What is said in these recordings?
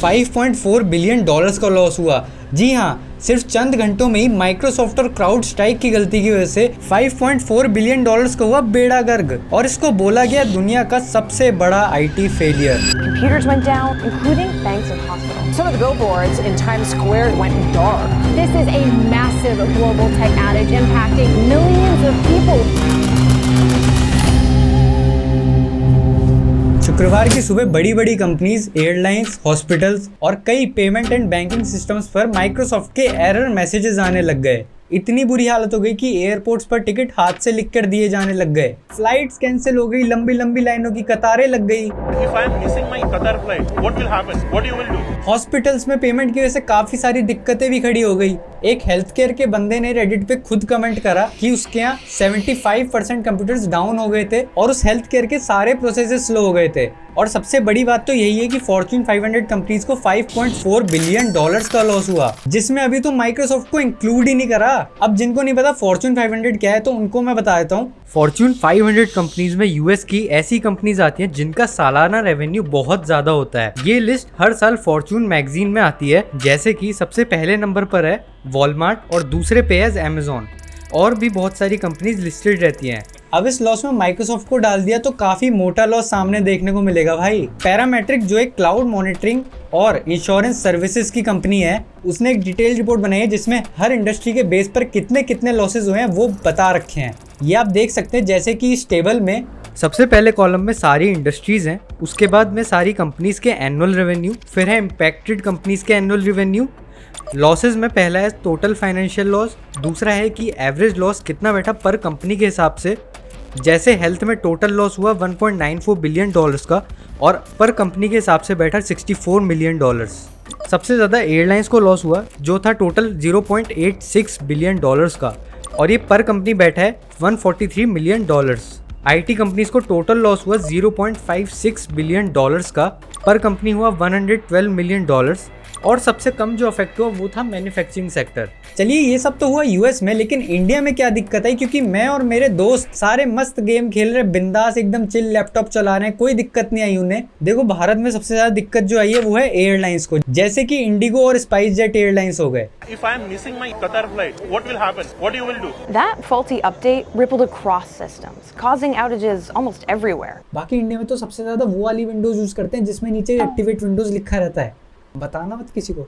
$5.4 billion का loss हुआ। जी हाँ, सिर्फ चंद घंटों में ही माइक्रोसॉफ्ट और क्राउड स्ट्राइक की गलती की वजह से $5.4 बिलियन का हुआ बेड़ा गर्क, और इसको बोला गया दुनिया का सबसे बड़ा IT failure. Computers went down, including banks and hospitals. Some of the billboards in Times Square went dark. This is a massive global tech outage impacting millions of people. शुक्रवार की सुबह बड़ी बड़ी कंपनीज, एयरलाइंस, हॉस्पिटल्स और कई payment and banking systems पर Microsoft के error messages आने लग गए। इतनी बुरी हालत हो गई कि एयरपोर्ट्स पर टिकट हाथ से लिख कर दिए जाने लग गए, फ्लाइट्स कैंसिल हो गई, लंबी लंबी लाइनों की कतारें लग गई। If I am missing my Qatar flight, what will happen? What you will do? Hospitals में पेमेंट की वजह से काफी सारी दिक्कतें भी खड़ी हो गई। एक हेल्थ केयर के बंदे ने रेडिट पे खुद कमेंट करा कि उसके यहाँ 75% कंप्यूटर्स डाउन हो गए थे और उस हेल्थ केयर के सारे प्रोसेसेस स्लो हो गए थे। और सबसे बड़ी बात तो यही है कि फॉर्च्यून 500 कंपनीज को $5.4 बिलियन का लॉस हुआ, जिसमें अभी तो माइक्रोसॉफ्ट को इंक्लूड ही नहीं करा। अब जिनको नहीं पता फॉर्च्यून 500 क्या है तो उनको मैं बता देता हूँ। फॉर्च्यून 500 कंपनीज में यूएस की ऐसी कंपनीज आती हैं जिनका सालाना रेवेन्यू बहुत ज्यादा होता है। ये लिस्ट हर साल फॉर्च्यून मैगजीन में आती है, जैसे कि सबसे पहले नंबर पर है वॉलमार्ट और दूसरे पे है अमेज़न, और भी बहुत सारी कंपनीज लिस्टेड रहती हैं। अब इस लॉस में माइक्रोसॉफ्ट को डाल दिया तो काफी मोटा लॉस सामने देखने को मिलेगा भाई। पैरामेट्रिक जो एक क्लाउड मॉनिटरिंग और इंश्योरेंस सर्विसेज की कंपनी है, उसने एक डिटेल रिपोर्ट बनाई है जिसमें हर इंडस्ट्री के बेस पर कितने कितने लॉसेज हुए हैं वो बता रखे हैं। ये आप देख सकते हैं, जैसे कि इस टेबल में सबसे पहले कॉलम में सारी इंडस्ट्रीज हैं, उसके बाद में सारी कंपनीज के एनुअल रेवेन्यू, फिर है इम्पैक्टेड कंपनीज के एनुअल रेवेन्यू। लॉसेज में पहला है टोटल फाइनेंशियल लॉस, दूसरा है कि एवरेज लॉस कितना बैठा पर कंपनी के हिसाब से। जैसे हेल्थ में टोटल लॉस हुआ $1.94 बिलियन का और पर कंपनी के हिसाब से बैठा $64 मिलियन। सबसे ज़्यादा एयरलाइंस को लॉस हुआ जो था टोटल $0.86 बिलियन का, और ये पर कंपनी बैठा है $143 मिलियन। आईटी कंपनीज को टोटल लॉस हुआ $0.56 बिलियन का, पर कंपनी हुआ $112 मिलियन। और सबसे कम जो अफेक्ट हुआ वो था मैन्युफैक्चरिंग सेक्टर। चलिए ये सब तो हुआ यूएस में, लेकिन इंडिया में क्या दिक्कत है? क्योंकि मैं और मेरे दोस्त सारे मस्त गेम खेल रहे, बिंदास एकदम चिल लैपटॉप चला रहे हैं, कोई दिक्कत नहीं आई उन्हें। देखो भारत में सबसे ज्यादा दिक्कत जो आई है वो है एयरलाइंस को, जैसे कि इंडिगो और स्पाइस जेट एयरलाइंस हो गए। If I am missing my Qatar flight, what will happen? What you will do? That faulty update rippled across systems, causing outages almost everywhere. बाकी इंडिया में तो सबसे ज्यादा वो वाली विंडोज यूज करते हैं जिसमें नीचे एक्टिवेट विंडोज लिखा रहता है, बताना मत किसी को।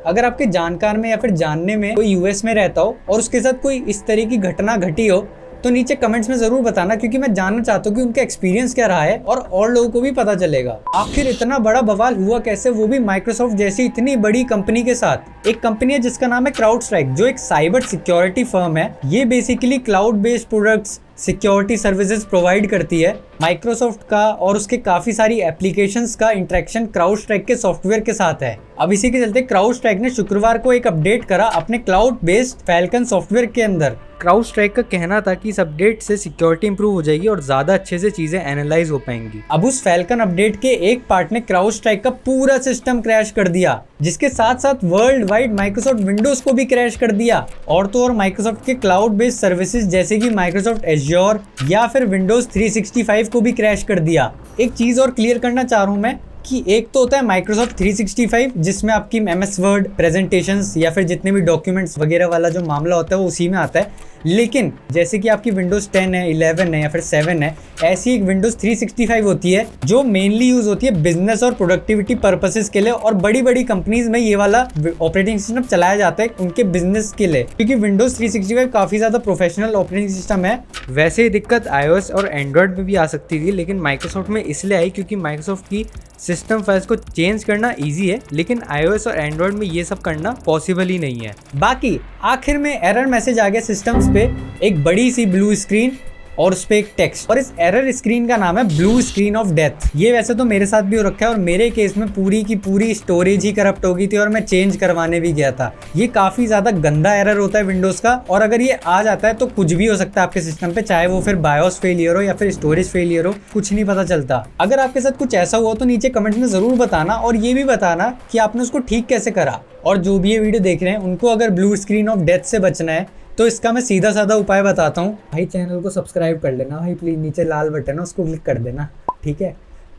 अगर आपके जानकार में या फिर जानने में कोई यूएस में रहता हो और उसके साथ कोई इस तरह की घटना घटी हो तो नीचे कमेंट्स में जरूर बताना, क्योंकि मैं जानना चाहता हूँ कि उनका एक्सपीरियंस क्या रहा है और लोगों को भी पता चलेगा आखिर इतना बड़ा बवाल हुआ कैसे, वो भी माइक्रोसॉफ्ट जैसी इतनी बड़ी कंपनी के साथ। एक कंपनी है जिसका नाम है क्राउड स्ट्राइक, जो एक साइबर सिक्योरिटी फर्म है। ये basically cloud based products, security services provide करती है। माइक्रोसॉफ्ट का और उसके काफी सारी एप्लीकेशंस का इंटरेक्शन क्राउड स्ट्राइक के सॉफ्टवेयर के साथ है। अब इसी के चलते क्राउड स्ट्राइक ने शुक्रवार को एक अपडेट करा अपने क्लाउड बेस्ड फैल्कन सॉफ्टवेयर के अंदर। क्राउड स्ट्राइक का कहना था कि इस अपडेट से सिक्योरिटी इंप्रूव हो जाएगी और ज्यादा अच्छे से चीजें एनालाइज हो पाएंगी। अब उस फैल्कन अपडेट के एक पार्ट ने क्राउड स्ट्राइक का पूरा सिस्टम क्रैश कर दिया, जिसके साथ साथ वर्ल्ड वाइड माइक्रोसॉफ्ट विंडोज को भी क्रैश कर दिया। और तो और माइक्रोसॉफ्ट के क्लाउड बेस्ड सर्विसेज जैसे कि माइक्रोसॉफ्ट एज्योर या फिर विंडोज 365 को भी क्रैश कर दिया। एक चीज और क्लियर करना चाह रहा हूं मैं कि एक तो होता है माइक्रोसॉफ्ट 365 जिसमें आपकी एमएस वर्ड, प्रेजेंटेशंस या फिर जितने भी डॉक्यूमेंट्स वगैरह वाला जो मामला होता है वो उसी में आता है। लेकिन जैसे कि आपकी विंडोज 10 है, 11 है या फिर 7 है, ऐसी एक विंडोज 365 होती है जो मेनली यूज होती है बिजनेस और प्रोडक्टिविटी पर्पसेस के लिए, और बड़ी बड़ी कंपनीज में ये वाला ऑपरेटिंग सिस्टम चलाया जाता है उनके बिजनेस के लिए, क्योंकि विंडोज 365 काफी ज्यादा प्रोफेशनल ऑपरेटिंग सिस्टम है। वैसे ही दिक्कत iOS और एंड्रॉइड में भी आ सकती थी, लेकिन माइक्रोसॉफ्ट में इसलिए आई क्योंकि माइक्रोसॉफ्ट की सिस्टम फाइल्स को चेंज करना इजी है, लेकिन iOS और एंड्रॉइड में ये सब करना पॉसिबल ही नहीं है। बाकी आखिर में एरर मैसेज आ गया सिस्टम्स पे, एक बड़ी सी ब्लू स्क्रीन और उस पे एक टेक्स्ट, और इस एरर स्क्रीन का नाम है ब्लू स्क्रीन ऑफ डेथ। ये वैसे तो मेरे साथ भी हो रखा है और मेरे केस में पूरी की पूरी स्टोरेज ही करप्ट हो गई थी और मैं चेंज करवाने भी गया था। ये काफी ज्यादा गंदा एरर होता है विंडोज का, और अगर ये आ जाता है तो कुछ भी हो सकता है आपके सिस्टम पे, चाहे वो फिर बायोस फेलियर हो या फिर स्टोरेज फेलियर हो, कुछ नहीं पता चलता। अगर आपके साथ कुछ ऐसा हुआ तो नीचे कमेंट्स में जरूर बताना, और ये भी बताना कि आपने उसको ठीक कैसे करा। और जो भी ये वीडियो देख रहे हैं उनको अगर ब्लू स्क्रीन ऑफ डेथ से बचना है तो इसका मैं सीधा साधा उपाय बताता हूँ भाई। चैनल को सब्सक्राइब कर लेना भाई प्लीज, नीचे लाल बटन है उसको क्लिक कर देना, ठीक है।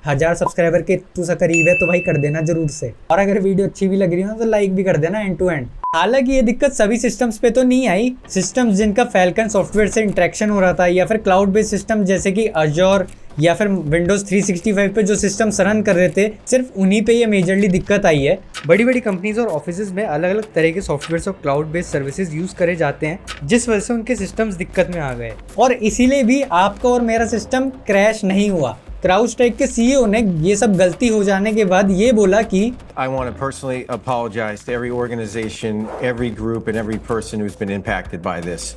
1000 सब्सक्राइबर के तू सा करीब है तो भाई कर देना जरूर से। और अगर वीडियो अच्छी भी लग रही हो तो लाइक भी कर देना एंड टू एंड। हालांकि ये दिक्कत सभी सिस्टम्स पे तो नहीं आई। सिस्टम्स जिनका फैल्कन सॉफ्टवेयर से इंटरेक्शन हो रहा था या फिर क्लाउड बेस्ड सिस्टम जैसे कि अजोर या फिर विंडोज 365 पे जो सिस्टम्स रन कर रहे थे, सिर्फ उन्हीं पे ये मेजरली दिक्कत आई है। बड़ी बड़ी कंपनीज और ऑफिसेज में अलग अलग तरह के सॉफ्टवेयर और क्लाउड बेस्ड सर्विसेज यूज करे जाते हैं, जिस वजह से उनके सिस्टम्स दिक्कत में आ गए और इसीलिए भी आपका और मेरा सिस्टम क्रैश नहीं हुआ। क्राउडस्ट्राइक के सीईओ ने ये सब गलती हो जाने के बाद ये बोला कि I want to personally apologize to every organization, every group and every person who's been impacted by this.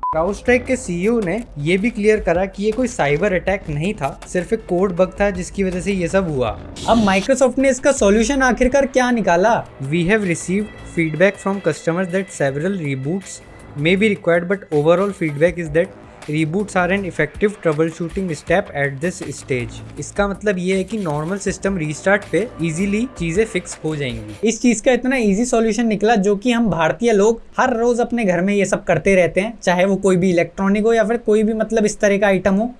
CrowdStrike के सीईओ ने ये भी क्लियर करा कि ये कोई साइबर अटैक नहीं था, सिर्फ एक कोड बग था जिसकी वजह से ये सब हुआ। अब माइक्रोसॉफ्ट ने इसका सॉल्यूशन आखिरकार क्या निकाला? We have received feedback from customers that several reboots may be required, but overall feedback is that reboots are an effective troubleshooting step at this stage। इसका मतलब ये है कि नॉर्मल सिस्टम रीस्टार्ट पे इजीली चीजें फिक्स हो जाएंगी। इस चीज का इतना इजी सॉल्यूशन निकला जो कि हम भारतीय लोग हर रोज अपने घर में ये सब करते रहते हैं, चाहे वो कोई भी इलेक्ट्रॉनिक हो या फिर कोई भी मतलब इस तरह का आइटम हो।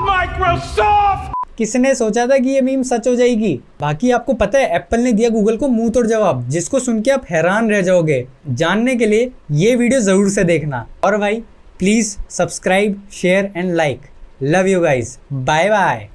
Microsoft! किसने सोचा था कि ये मीम सच हो जाएगी? बाकी आपको पता है एप्पल ने दिया गूगल को मुंह तोड़ जवाब, जिसको सुन के आप हैरान रह जाओगे। जानने के लिए ये वीडियो जरूर से देखना। और भाई please subscribe, share and like. Love you guys, bye bye.